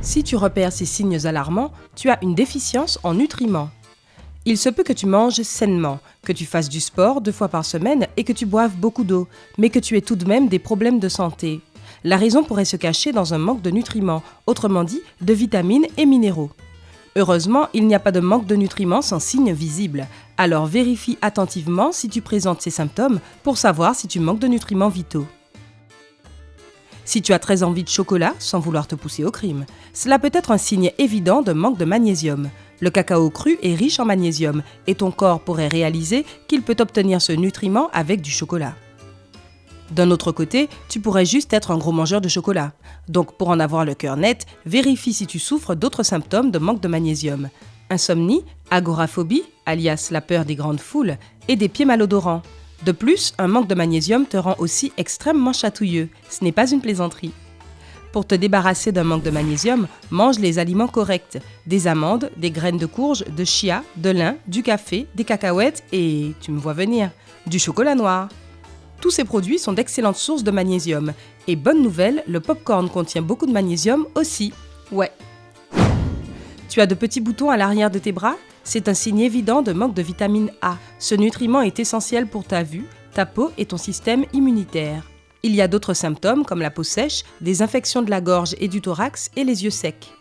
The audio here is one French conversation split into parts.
Si tu repères ces signes alarmants, tu as une déficience en nutriments. Il se peut que tu manges sainement, que tu fasses du sport 2 fois par semaine et que tu boives beaucoup d'eau, mais que tu aies tout de même des problèmes de santé. La raison pourrait se cacher dans un manque de nutriments, autrement dit de vitamines et minéraux. Heureusement, il n'y a pas de manque de nutriments sans signe visible. Alors vérifie attentivement si tu présentes ces symptômes pour savoir si tu manques de nutriments vitaux. Si tu as très envie de chocolat, sans vouloir te pousser au crime, cela peut être un signe évident de manque de magnésium. Le cacao cru est riche en magnésium et ton corps pourrait réaliser qu'il peut obtenir ce nutriment avec du chocolat. D'un autre côté, tu pourrais juste être un gros mangeur de chocolat. Donc pour en avoir le cœur net, vérifie si tu souffres d'autres symptômes de manque de magnésium. Insomnie, agoraphobie, alias la peur des grandes foules, et des pieds malodorants. De plus, un manque de magnésium te rend aussi extrêmement chatouilleux. Ce n'est pas une plaisanterie. Pour te débarrasser d'un manque de magnésium, mange les aliments corrects. Des amandes, des graines de courge, de chia, de lin, du café, des cacahuètes et, tu me vois venir, du chocolat noir. Tous ces produits sont d'excellentes sources de magnésium. Et bonne nouvelle, le popcorn contient beaucoup de magnésium aussi. Ouais. Tu as de petits boutons à l'arrière de tes bras ? C'est un signe évident de manque de vitamine A. Ce nutriment est essentiel pour ta vue, ta peau et ton système immunitaire. Il y a d'autres symptômes comme la peau sèche, des infections de la gorge et du thorax et les yeux secs.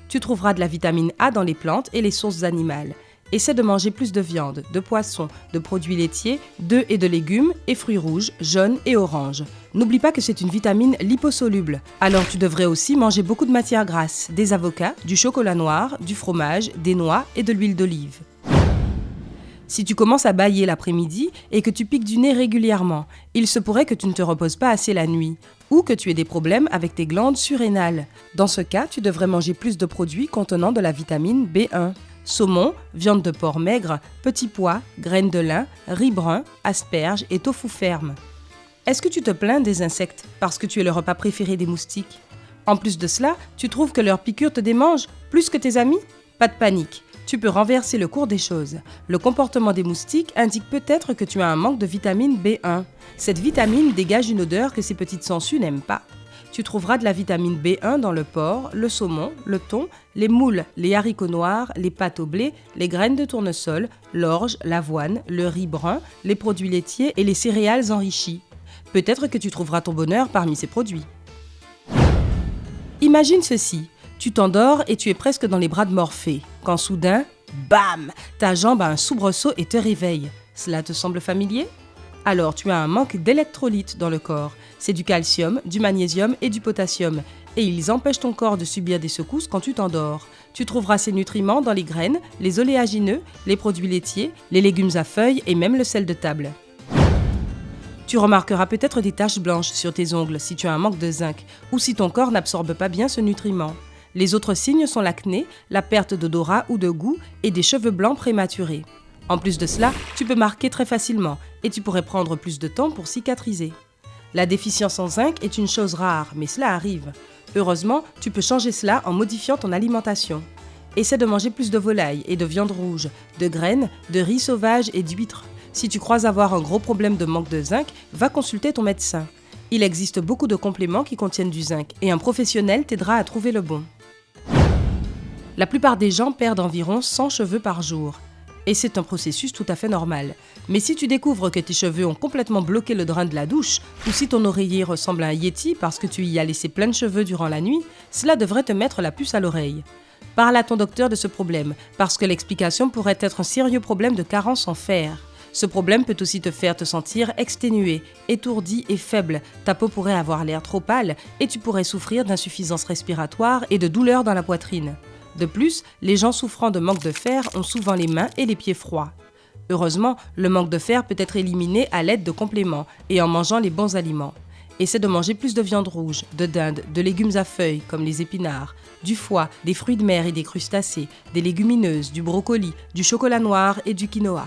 Tu trouveras de la vitamine A dans les plantes et les sources animales. Essaie de manger plus de viande, de poisson, de produits laitiers, d'œufs et de légumes et fruits rouges, jaunes et oranges. N'oublie pas que c'est une vitamine liposoluble. Alors tu devrais aussi manger beaucoup de matières grasses, des avocats, du chocolat noir, du fromage, des noix et de l'huile d'olive. Si tu commences à bâiller l'après-midi et que tu piques du nez régulièrement, il se pourrait que tu ne te reposes pas assez la nuit ou que tu aies des problèmes avec tes glandes surrénales. Dans ce cas, tu devrais manger plus de produits contenant de la vitamine B1. Saumon, viande de porc maigre, petits pois, graines de lin, riz brun, asperges et tofu ferme. Est-ce que tu te plains des insectes parce que tu es le repas préféré des moustiques ? En plus de cela, tu trouves que leurs piqûres te démangent plus que tes amis ? Pas de panique, tu peux renverser le cours des choses. Le comportement des moustiques indique peut-être que tu as un manque de vitamine B1. Cette vitamine dégage une odeur que ces petites sangsues n'aiment pas. Tu trouveras de la vitamine B1 dans le porc, le saumon, le thon, les moules, les haricots noirs, les pâtes au blé, les graines de tournesol, l'orge, l'avoine, le riz brun, les produits laitiers et les céréales enrichies. Peut-être que tu trouveras ton bonheur parmi ces produits. Imagine ceci, tu t'endors et tu es presque dans les bras de Morphée, quand soudain, bam, ta jambe a un soubresaut et te réveille. Cela te semble familier ? Alors tu as un manque d'électrolytes dans le corps. C'est du calcium, du magnésium et du potassium. Et ils empêchent ton corps de subir des secousses quand tu t'endors. Tu trouveras ces nutriments dans les graines, les oléagineux, les produits laitiers, les légumes à feuilles et même le sel de table. Tu remarqueras peut-être des taches blanches sur tes ongles si tu as un manque de zinc ou si ton corps n'absorbe pas bien ce nutriment. Les autres signes sont l'acné, la perte d'odorat ou de goût et des cheveux blancs prématurés. En plus de cela, tu peux marquer très facilement et tu pourrais prendre plus de temps pour cicatriser. La déficience en zinc est une chose rare, mais cela arrive. Heureusement, tu peux changer cela en modifiant ton alimentation. Essaie de manger plus de volaille et de viande rouge, de graines, de riz sauvage et d'huîtres. Si tu crois avoir un gros problème de manque de zinc, va consulter ton médecin. Il existe beaucoup de compléments qui contiennent du zinc et un professionnel t'aidera à trouver le bon. La plupart des gens perdent environ 100 cheveux par jour. Et c'est un processus tout à fait normal. Mais si tu découvres que tes cheveux ont complètement bloqué le drain de la douche, ou si ton oreiller ressemble à un yéti parce que tu y as laissé plein de cheveux durant la nuit, cela devrait te mettre la puce à l'oreille. Parle à ton docteur de ce problème, parce que l'explication pourrait être un sérieux problème de carence en fer. Ce problème peut aussi te faire te sentir exténué, étourdi et faible. Ta peau pourrait avoir l'air trop pâle et tu pourrais souffrir d'insuffisance respiratoire et de douleurs dans la poitrine. De plus, les gens souffrant de manque de fer ont souvent les mains et les pieds froids. Heureusement, le manque de fer peut être éliminé à l'aide de compléments et en mangeant les bons aliments. Essaie de manger plus de viande rouge, de dinde, de légumes à feuilles comme les épinards, du foie, des fruits de mer et des crustacés, des légumineuses, du brocoli, du chocolat noir et du quinoa.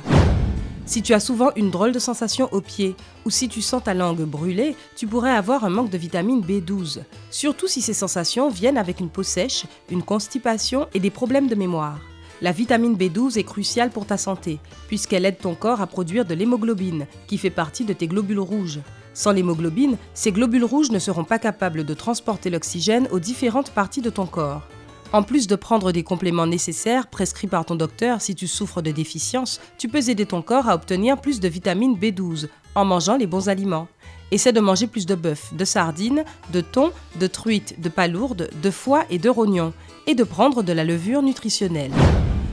Si tu as souvent une drôle de sensation aux pieds ou si tu sens ta langue brûlée, tu pourrais avoir un manque de vitamine B12. Surtout si ces sensations viennent avec une peau sèche, une constipation et des problèmes de mémoire. La vitamine B12 est cruciale pour ta santé, puisqu'elle aide ton corps à produire de l'hémoglobine, qui fait partie de tes globules rouges. Sans l'hémoglobine, ces globules rouges ne seront pas capables de transporter l'oxygène aux différentes parties de ton corps. En plus de prendre des compléments nécessaires prescrits par ton docteur si tu souffres de déficience, tu peux aider ton corps à obtenir plus de vitamine B12 en mangeant les bons aliments. Essaie de manger plus de bœuf, de sardines, de thon, de truite, de palourdes, de foie et de rognons, et de prendre de la levure nutritionnelle.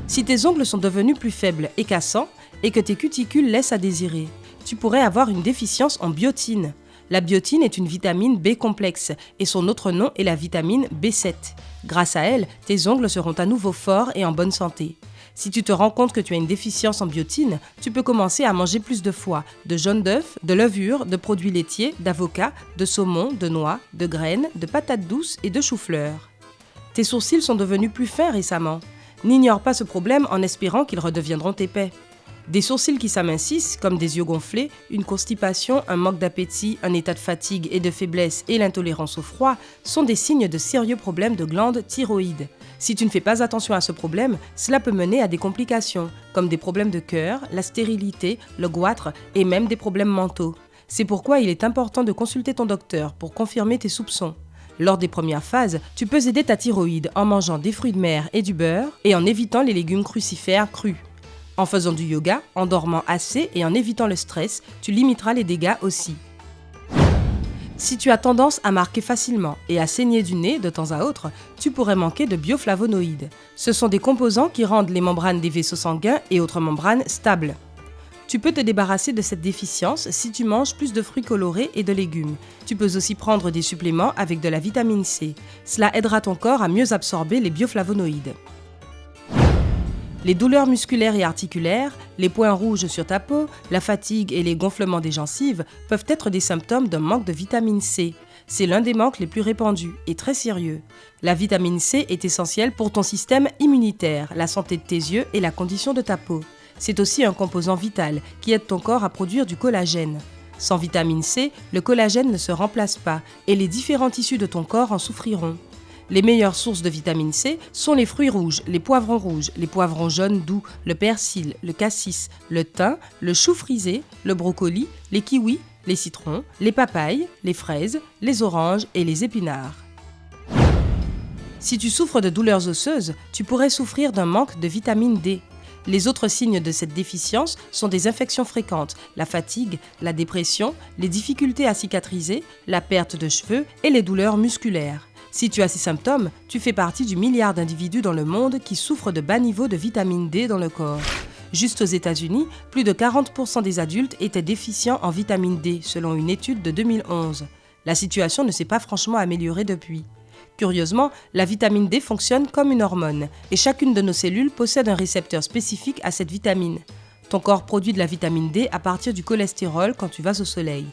Si tes ongles sont devenus plus faibles et cassants, et que tes cuticules laissent à désirer, tu pourrais avoir une déficience en biotine. La biotine est une vitamine B complexe et son autre nom est la vitamine B7. Grâce à elle, tes ongles seront à nouveau forts et en bonne santé. Si tu te rends compte que tu as une déficience en biotine, tu peux commencer à manger plus de foie, de jaune d'œuf, de levure, de produits laitiers, d'avocat, de saumon, de noix, de graines, de patates douces et de chou-fleur. Tes sourcils sont devenus plus fins récemment. N'ignore pas ce problème en espérant qu'ils redeviendront épais. Des sourcils qui s'amincissent, comme des yeux gonflés, une constipation, un manque d'appétit, un état de fatigue et de faiblesse et l'intolérance au froid sont des signes de sérieux problèmes de glande thyroïde. Si tu ne fais pas attention à ce problème, cela peut mener à des complications, comme des problèmes de cœur, la stérilité, le goitre et même des problèmes mentaux. C'est pourquoi il est important de consulter ton docteur pour confirmer tes soupçons. Lors des premières phases, tu peux aider ta thyroïde en mangeant des fruits de mer et du beurre et en évitant les légumes crucifères crus. En faisant du yoga, en dormant assez et en évitant le stress, tu limiteras les dégâts aussi. Si tu as tendance à marquer facilement et à saigner du nez de temps à autre, tu pourrais manquer de bioflavonoïdes. Ce sont des composants qui rendent les membranes des vaisseaux sanguins et autres membranes stables. Tu peux te débarrasser de cette déficience si tu manges plus de fruits colorés et de légumes. Tu peux aussi prendre des suppléments avec de la vitamine C. Cela aidera ton corps à mieux absorber les bioflavonoïdes. Les douleurs musculaires et articulaires, les points rouges sur ta peau, la fatigue et les gonflements des gencives peuvent être des symptômes d'un manque de vitamine C. C'est l'un des manques les plus répandus et très sérieux. La vitamine C est essentielle pour ton système immunitaire, la santé de tes yeux et la condition de ta peau. C'est aussi un composant vital qui aide ton corps à produire du collagène. Sans vitamine C, le collagène ne se remplace pas et les différents tissus de ton corps en souffriront. Les meilleures sources de vitamine C sont les fruits rouges, les poivrons jaunes doux, le persil, le cassis, le thym, le chou frisé, le brocoli, les kiwis, les citrons, les papayes, les fraises, les oranges et les épinards. Si tu souffres de douleurs osseuses, tu pourrais souffrir d'un manque de vitamine D. Les autres signes de cette déficience sont des infections fréquentes, la fatigue, la dépression, les difficultés à cicatriser, la perte de cheveux et les douleurs musculaires. Si tu as ces symptômes, tu fais partie du milliard d'individus dans le monde qui souffrent de bas niveaux de vitamine D dans le corps. Juste aux États-Unis, plus de 40% des adultes étaient déficients en vitamine D, selon une étude de 2011. La situation ne s'est pas franchement améliorée depuis. Curieusement, la vitamine D fonctionne comme une hormone, et chacune de nos cellules possède un récepteur spécifique à cette vitamine. Ton corps produit de la vitamine D à partir du cholestérol quand tu vas au soleil.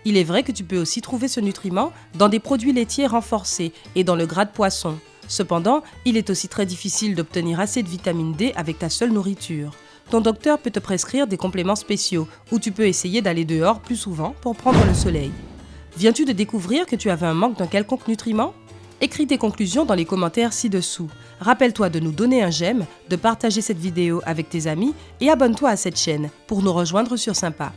Il est vrai que tu peux aussi trouver ce nutriment dans des produits laitiers renforcés et dans le gras de poisson. Cependant, il est aussi très difficile d'obtenir assez de vitamine D avec ta seule nourriture. Ton docteur peut te prescrire des compléments spéciaux ou tu peux essayer d'aller dehors plus souvent pour prendre le soleil. Viens-tu de découvrir que tu avais un manque d'un quelconque nutriment ? Écris tes conclusions dans les commentaires ci-dessous. Rappelle-toi de nous donner un j'aime, de partager cette vidéo avec tes amis et abonne-toi à cette chaîne pour nous rejoindre sur Sympa.